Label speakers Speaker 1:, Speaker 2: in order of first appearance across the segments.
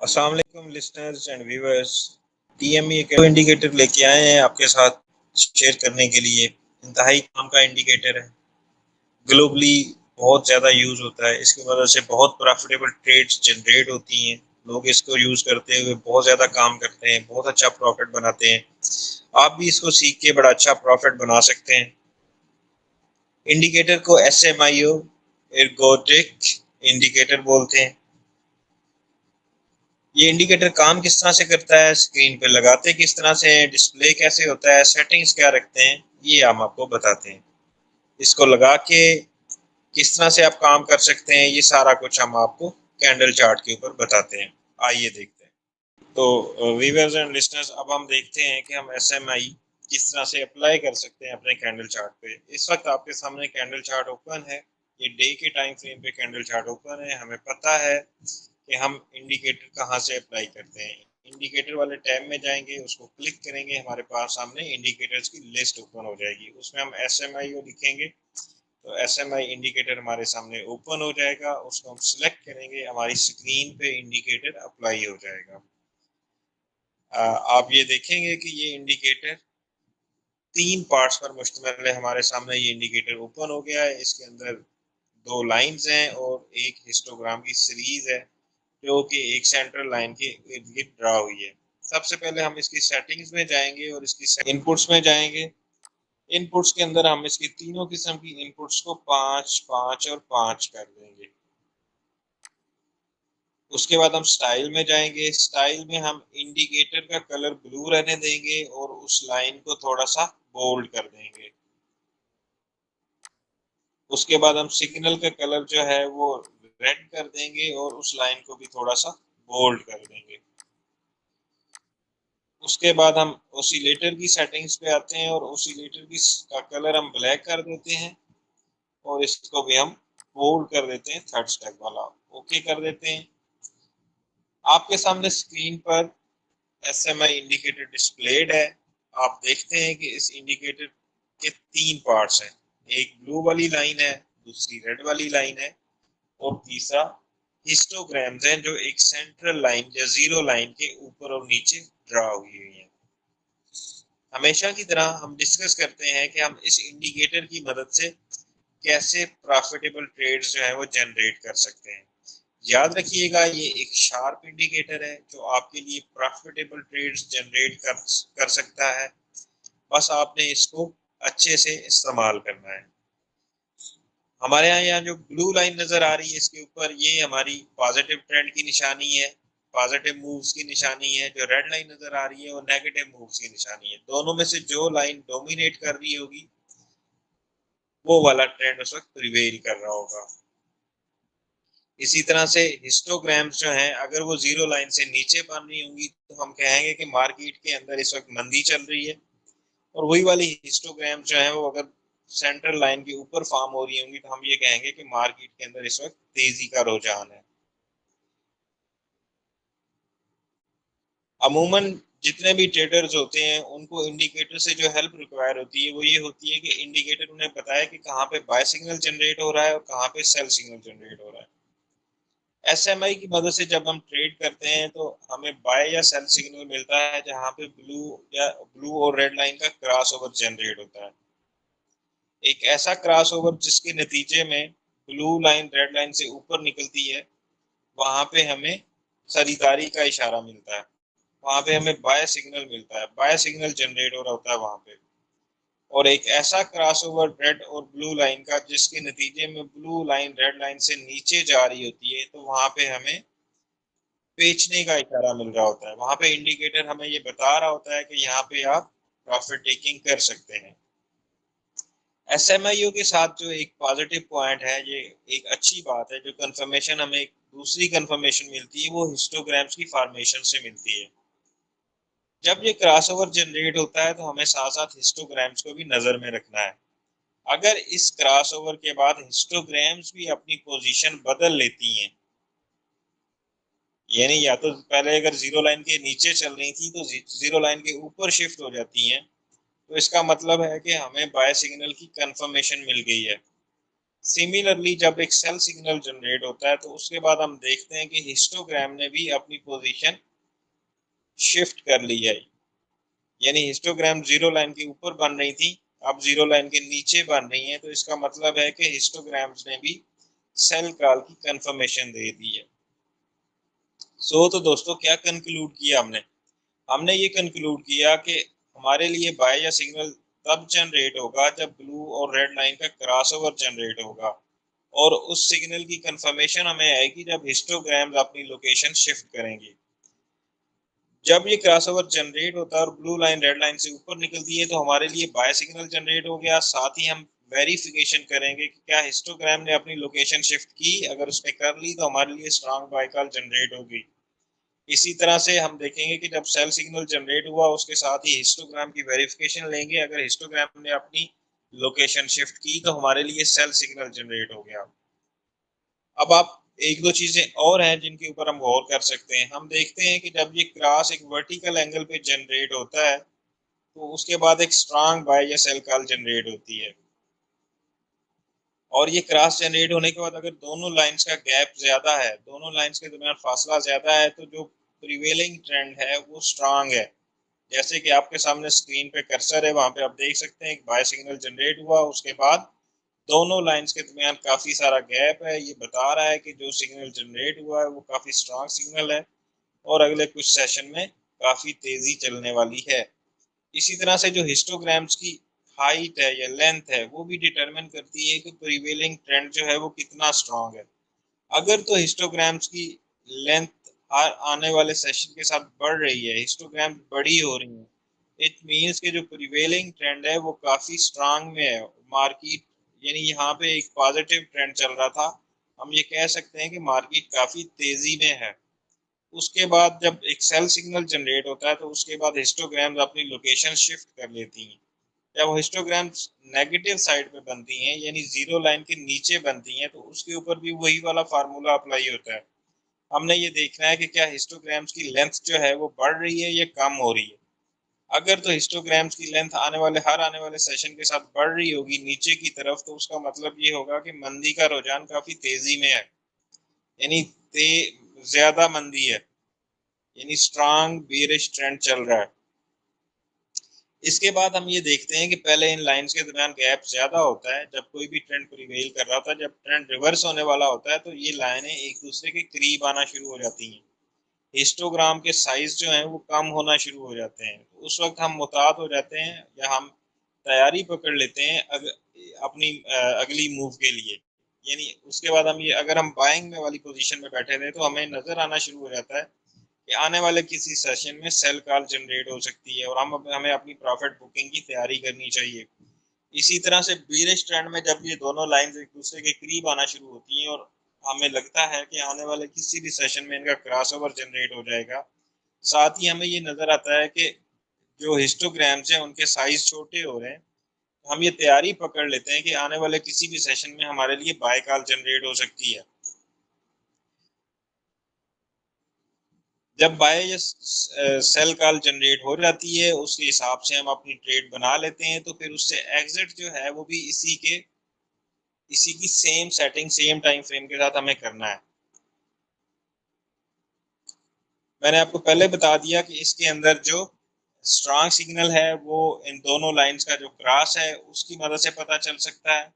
Speaker 1: अस्सलाम वालेकुम listeners and viewers. टीएमई एक इंडिकेटर लेके आए हैं आपके साथ शेयर करने के लिए। इंतहाई काम का इंडिकेटर है, ग्लोबली बहुत ज़्यादा यूज़ होता है। इसकी वजह से बहुत प्रॉफिटेबल ट्रेड्स जनरेट होती हैं। लोग इसको यूज़ करते हुए बहुत ज़्यादा काम करते हैं, बहुत अच्छा प्रॉफिट बनाते हैं। आप भी इसको सीख के बड़ा अच्छा प्रॉफिट बना सकते हैं। इंडिकेटर को SMIO एर्गोटिक इंडिकेटर बोलते हैं। ये इंडिकेटर काम किस तरह से करता है, स्क्रीन पे लगाते किस तरह से हैं, डिस्प्ले कैसे होता है, सेटिंग्स क्या रखते हैं, ये हम आपको बताते हैं। इसको लगा के किस तरह से आप काम कर सकते हैं, ये सारा कुछ हम आपको कैंडल चार्ट के ऊपर बताते हैं। आइए देखते हैं। तो व्यूअर्स एंड लिसनर्स, अब हम देखते हैं कि हम SMI किस तरह से अप्लाई कर सकते हैं अपने कैंडल चार्ट पे। इस वक्त आपके सामने कैंडल चार्ट ओपन है। ये डे के टाइम फ्रेम पे कैंडल चार्ट ओपन है। हमें पता है कि हम इंडिकेटर कहाँ से अप्लाई करते हैं। इंडिकेटर वाले टैब में जाएंगे, उसको क्लिक करेंगे, हमारे पास सामने इंडिकेटर्स की लिस्ट ओपन हो जाएगी। उसमें हम SMI को लिखेंगे तो SMI इंडिकेटर हमारे सामने ओपन हो जाएगा। उसको हम सिलेक्ट करेंगे, हमारी स्क्रीन पे इंडिकेटर अप्लाई हो जाएगा। आप ये देखेंगे कि ये इंडिकेटर 3 पार्ट्स पर मुश्तमिल है। हमारे सामने ये इंडिकेटर ओपन हो गया है। इसके अंदर 2 लाइंस हैं और एक हिस्टोग्राम की सीरीज है जो कि एक सेंट्रल लाइन के इर्द गिर्द ड्रा हुई है। सबसे पहले हम इसकी सेटिंग्स में जाएंगे और इसकी इनपुट्स में जाएंगे। इनपुट्स के अंदर हम इसकी तीनों किस्म की इनपुट्स को 5, 5 और 5 कर देंगे। उसके बाद हम स्टाइल में जाएंगे। स्टाइल में हम इंडिकेटर का कलर ब्लू रहने देंगे और उस लाइन को थोड़ा सा बोल्ड कर देंगे। उसके बाद हम सिग्नल का कलर जो है वो रेड कर देंगे और उस लाइन को भी थोड़ा सा बोल्ड कर देंगे। उसके बाद हम ओसिलेटर की सेटिंग्स पे आते हैं और ओसिलेटर की का कलर हम ब्लैक कर देते हैं और इसको भी हम बोल्ड कर देते हैं, थर्ड स्टेप वाला ओके कर देते हैं। आपके सामने स्क्रीन पर SMI इंडिकेटर डिस्प्लेड है। आप देखते हैं कि इस इंडिकेटर के 3 पार्ट्स हैं। एक ब्लू वाली लाइन है, दूसरी रेड वाली लाइन है और तीसरा हिस्टोग्राम्स हैं जो एक सेंट्रल लाइन या जीरो लाइन के ऊपर और नीचे ड्रा हुई हुई है। हमेशा की तरह हम डिस्कस करते हैं कि हम इस इंडिकेटर की मदद से कैसे प्रॉफिटेबल ट्रेड्स जो है वो जनरेट कर सकते हैं। याद रखिएगा, ये एक शार्प इंडिकेटर है जो आपके लिए प्रॉफिटेबल ट्रेड्स जनरेट कर सकता है। बस आपने इसको अच्छे से इस्तेमाल करना है। हमारे यहाँ जो ब्लू लाइन नजर आ रही है इसके ऊपर, ये हमारी पॉजिटिव ट्रेंड की निशानी है, पॉजिटिव मूव्स की निशानी है। जो रेड लाइन नजर आ रही है वो नेगेटिव मूव्स की निशानी है। दोनों में से जो लाइन डोमिनेट कर रही होगी वो वाला ट्रेंड उस वक्त प्रिवेल कर रहा होगा। इसी तरह से हिस्टोग्राम्स जो हैं, अगर वो जीरो लाइन से नीचे बन रही होंगी तो हम कहेंगे कि मार्केट के अंदर इस वक्त मंदी चल रही है। और वही वाली हिस्टोग्राम जो है वो अगर सेंट्रल लाइन के ऊपर फॉर्म हो रही होंगी तो हम ये कहेंगे कि मार्केट के अंदर इस वक्त तेजी का रुझान है। अमूमन जितने भी ट्रेडर्स होते हैं उनको इंडिकेटर से जो हेल्प रिक्वायर होती है वो ये होती है कि इंडिकेटर उन्हें बताए कि कहाँ पे बाय सिग्नल जनरेट हो रहा है और कहाँ पे सेल सिग्नल जनरेट हो रहा है। SMI की मदद से जब हम ट्रेड करते हैं तो हमें बाय या सेल सिग्नल मिलता है जहाँ पे ब्लू और रेड लाइन का क्रॉस ओवर जनरेट होता है। एक ऐसा क्रॉस ओवर जिसके नतीजे में ब्लू लाइन रेड लाइन से ऊपर निकलती है, वहां पे हमें खरीदारी का इशारा मिलता है। वहां पे हमें बाय सिग्नल मिलता है, बाय सिग्नल जनरेट हो रहा होता है वहां पे। और एक ऐसा क्रॉस ओवर रेड और ब्लू लाइन का जिसके नतीजे में ब्लू लाइन रेड लाइन से नीचे जा रही होती है, तो वहां पे हमें बेचने का इशारा मिल रहा होता है। वहां पे इंडिकेटर हमें ये बता रहा होता है कि यहाँ पे आप प्रॉफिट टेकिंग कर सकते हैं। SMIO के साथ जो एक पॉजिटिव पॉइंट है, ये एक अच्छी बात है, जो कंफर्मेशन हमें एक दूसरी कंफर्मेशन मिलती है वो हिस्टोग्राम्स की फॉर्मेशन से मिलती है। जब ये क्रॉसओवर जनरेट होता है तो हमें साथ साथ हिस्टोग्राम्स को भी नजर में रखना है। अगर इस क्रॉसओवर के बाद हिस्टोग्राम्स भी अपनी पोजीशन बदल लेती हैं, यानी या तो पहले अगर जीरो लाइन के नीचे चल रही थी तो जीरो लाइन के ऊपर शिफ्ट हो जाती हैं, तो इसका मतलब है कि हमें बाय सिग्नल की कंफर्मेशन मिल गई है। सिमिलरली जब एक सेल सिग्नल जनरेट होता है तो उसके बाद हम देखते हैं कि हिस्टोग्राम ने भी अपनी पोजीशन शिफ्ट कर ली है, यानी हिस्टोग्राम जीरो लाइन के ऊपर बन रही थी, अब जीरो लाइन के नीचे बन रही है, तो इसका मतलब है कि हिस्टोग्राम्स ने भी सेल कॉल की कंफर्मेशन दे दी है। तो दोस्तों क्या कंक्लूड किया हमने? हमने ये कंक्लूड किया कि हमारे लिए बाय या सिग्नल तब जनरेट होगा जब ब्लू और रेड लाइन का क्रॉसओवर जनरेट होगा, और उस सिग्नल की कंफर्मेशन हमें आएगी जब हिस्टोग्राम्स अपनी लोकेशन शिफ्ट करेंगे। जब ये क्रॉसओवर जनरेट होता है और ब्लू लाइन रेड लाइन से ऊपर निकलती है तो हमारे लिए बाय सिग्नल जनरेट हो गया। साथ ही हम वेरिफिकेशन करेंगे कि क्या हिस्टोग्राम ने अपनी लोकेशन शिफ्ट की, अगर उसने कर ली तो हमारे लिए स्ट्रांग बाइकॉल जनरेट होगी। इसी तरह से हम देखेंगे कि जब सेल सिग्नल जनरेट हुआ उसके साथ ही हिस्टोग्राम की वेरिफिकेशन लेंगे, अगर हिस्टोग्राम ने अपनी लोकेशन शिफ्ट की तो हमारे लिए सेल सिग्नल जनरेट हो गया। अब आप एक दो चीजें और हैं जिनके ऊपर हम गौर कर सकते हैं। हम देखते हैं कि जब ये क्रॉस एक वर्टिकल एंगल पे जनरेट होता है तो उसके बाद एक स्ट्रांग बाय या सेल कॉल जनरेट होती है, और ये क्रॉस जनरेट होने के बाद अगर दोनों लाइंस का गैप ज्यादा है, दोनों लाइंस के दरमियान फासला ज्यादा है, तो जो प्रिवेलिंग ट्रेंड है वो स्ट्रांग है। जैसे कि आपके सामने स्क्रीन पे कर्सर है, वहां पे आप देख सकते हैं एक बाय सिग्नल जनरेट हुआ, उसके बाद दोनों लाइंस के दरमियान काफी सारा गैप है। ये बता रहा है कि जो सिग्नल जनरेट हुआ है वो काफी स्ट्रांग सिग्नल है और अगले कुछ सेशन में काफी तेजी चलने वाली है। इसी तरह से जो हिस्टोग्राम्स की हाइट है या लेंथ है वो भी डिटरमिन करती है कि प्रिवेलिंग ट्रेंड जो है वो कितना स्ट्रांग है। अगर तो हिस्टोग्राम्स की लेंथ आने वाले सेशन के साथ बढ़ रही है, हिस्टोग्राम बड़ी हो रही है, इट मीन्स कि जो प्रिवेलिंग ट्रेंड है वो काफी स्ट्रांग में है। मार्केट यानी यहाँ पे एक पॉजिटिव ट्रेंड चल रहा था, हम ये कह सकते हैं कि मार्केट काफी तेजी में है। उसके बाद जब एक सेल सिग्नल जनरेट होता है तो उसके बाद हिस्टोग्राम्स अपनी लोकेशन शिफ्ट कर लेती हैं। जब हिस्टोग्राम्स नेगेटिव साइड पे बनती हैं यानी जीरो लाइन के नीचे बनती हैं तो उसके ऊपर भी वही वाला फार्मूला अप्लाई होता है। हमने ये देखना है कि क्या हिस्टोग्राम्स की लेंथ जो है वो बढ़ रही है या कम हो रही है। अगर तो हिस्टोग्राम्स की लेंथ आने वाले सेशन के साथ बढ़ रही होगी नीचे की तरफ, तो उसका मतलब ये होगा कि मंदी का रुझान काफी तेजी में है, यानी ज्यादा मंदी है, यानी स्ट्रांग बेरिश ट्रेंड चल रहा है। इसके बाद हम ये देखते हैं कि पहले इन लाइंस के दरमियान गैप ज्यादा होता है जब कोई भी ट्रेंड प्रिवेल कर रहा होता है। जब ट्रेंड रिवर्स होने वाला होता है तो ये लाइनें एक दूसरे के करीब आना शुरू हो जाती हैं, हिस्टोग्राम के साइज जो हैं वो कम होना शुरू हो जाते हैं। तो उस वक्त हम मुताद हो जाते हैं या हम तैयारी पकड़ लेते हैं अपनी अगली मूव के लिए। यानी उसके बाद हम ये अगर हम बाइंग में वाली पोजीशन में बैठे थे तो हमें नजर आना शुरू हो जाता है कि आने वाले किसी सेशन में सेल कॉल जनरेट हो सकती है और हमें अपनी प्रॉफिट बुकिंग की तैयारी करनी चाहिए। इसी तरह से बीरिश ट्रेंड में जब ये दोनों लाइंस एक दूसरे के करीब आना शुरू होती हैं और हमें लगता है कि आने वाले किसी भी सेशन में इनका क्रॉसओवर जनरेट हो जाएगा, साथ ही हमें ये नजर आता है कि जो हिस्टोग्राम्स हैं उनके साइज छोटे हो रहे हैं, तो हम ये तैयारी पकड़ लेते हैं कि आने वाले किसी भी सेशन में हमारे लिए बाय कॉल जनरेट हो सकती है। जब बाय या सेल कॉल जनरेट हो जाती है उसके हिसाब से हम अपनी ट्रेड बना लेते हैं, तो फिर उससे एग्जिट जो है वो भी इसी की same setting same time frame के साथ हमें करना है। मैंने आपको पहले बता दिया कि इसके अंदर जो स्ट्रांग सिग्नल है वो इन दोनों लाइंस का जो क्रॉस है उसकी मदद से पता चल सकता है।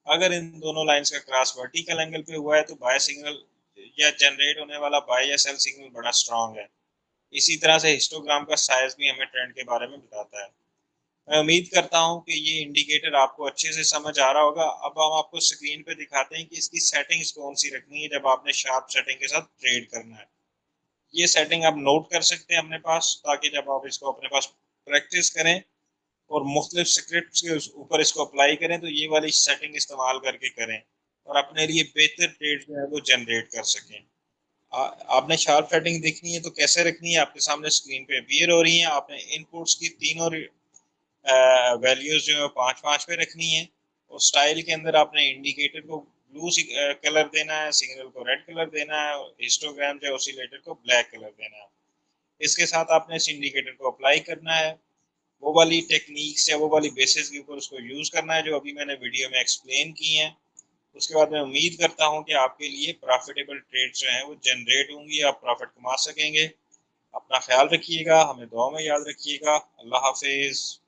Speaker 1: अगर इन दोनों लाइंस का क्रॉस वर्टिकल एंगल पे हुआ है तो बाय सिग्नल या जनरेट होने वाला बाय या सेल सिग्नल बड़ा स्ट्रांग है। इसी तरह से हिस्टोग्राम का साइज भी हमें ट्रेंड के बारे में बताता है। मैं उम्मीद करता हूं कि ये इंडिकेटर आपको अच्छे से समझ आ रहा होगा। अब हम आपको स्क्रीन पे दिखाते हैं कि इसकी सेटिंग्स कौन सी रखनी है जब आपने शार्प सेटिंग के साथ ट्रेड करना है। ये सेटिंग आप नोट कर सकते हैं अपने पास, ताकि जब आप इसको अपने पास प्रैक्टिस करें और मुख्तलिफ स्क्रिप्ट के ऊपर इसको अप्लाई करें तो ये वाली सेटिंग इस्तेमाल करके करें और अपने लिए बेहतर ट्रेड जो है वो जनरेट कर सकें। आपने शार्प सेटिंग देखनी है तो कैसे रखनी है, आपके सामने स्क्रीन पे अपीयर हो रही है। आपने इनपुट्स की तीनों वैल्यूज जो है 5-5 पे रखनी है और स्टाइल के अंदर आपने इंडिकेटर को ब्लू कलर देना है, सिग्नल को रेड कलर देना है और हिस्टोग्राम जो ऑसिलेटर को ब्लैक कलर देना है। इसके साथ आपने इस इंडिकेटर को अप्लाई करना है, वो वाली टेक्निक्स या वो वाली बेसिस के ऊपर उसको यूज करना है जो अभी मैंने वीडियो में एक्सप्लेन की हैं। उसके बाद मैं उम्मीद करता हूँ कि आपके लिए प्रॉफिटेबल ट्रेड्स जो हैं वो जनरेट होंगी, आप प्रॉफिट कमा सकेंगे। अपना ख्याल रखिएगा, हमें दुआ में याद रखिएगा। अल्लाह हाफिज़।